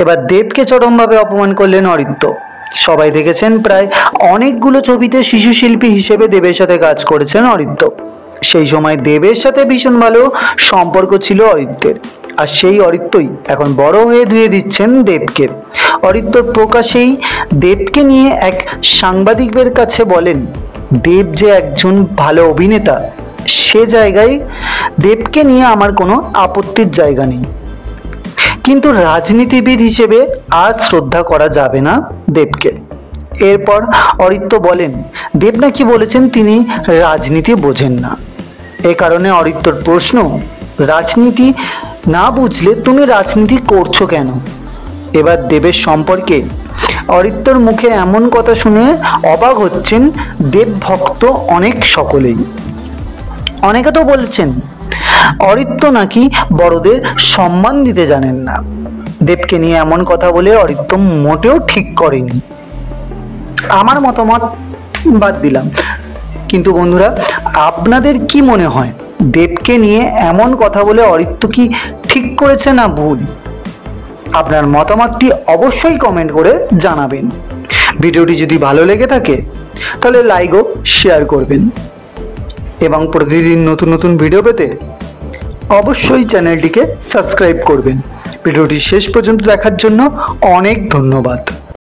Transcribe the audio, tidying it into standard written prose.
এবার দেবকে চরমভাবে অপমান করলেন অরিত্র। সবাই দেখেছেন প্রায় অনেকগুলো ছবিতে শিশু শিল্পী হিসেবে দেবের সাথে কাজ করেছেন অরিত্র। সেই সময় দেবের সাথে ভীষণ ভালো সম্পর্ক ছিল অরিত্রের, আর সেই অরিত্রই এখন বড় হয়ে ধুয়ে দিচ্ছেন দেবকে। অরিত্র প্রকাশেই দেবকে নিয়ে এক সাংবাদিকের কাছে বলেন, দেব যে একজন ভালো অভিনেতা, সে জায়গায় দেবকে নিয়ে আমার কোনো আপত্তির জায়গা নেই, কিন্তু রাজনীতিবিদ হিসেবে আর শ্রদ্ধা করা যাবে না দেবকে। এরপর অরিত্র বলেন, দেব নাকি বলেছেন তিনি রাজনীতি বোঝেন না। এ কারণে অরিত্রর প্রশ্ন, রাজনীতি না বুঝলে তুমি রাজনীতি করছো কেন? এবার দেবের সম্পর্কে অরিত্রর মুখে এমন কথা শুনে অবাক হচ্ছেন দেব ভক্ত অনেক সকলেই। অনেকে তো বলছেন অরিত্র নাকি বড়দের সম্মান দিতে জানেন না। দেবকে নিয়ে এমন কথা বলে অরিত্র মোটেও ঠিক করেনি। আমার মতামত বাদ দিলাম, কিন্তু বন্ধুরা আপনাদের কি মনে হয়, দেবকে নিয়ে এমন কথা বলে অরিত্র কি ঠিক করেছে না ভুল? আপনার মতামতটি অবশ্যই কমেন্ট করে জানাবেন। ভিডিওটি যদি ভালো লেগে থাকে তাহলে লাইক ও শেয়ার করবেন, এবং প্রতিদিন নতুন নতুন ভিডিও পেতে অবশ্যই চ্যানেলটিকে সাবস্ক্রাইব করবেন। ভিডিওটি শেষ পর্যন্ত দেখার জন্য অনেক ধন্যবাদ।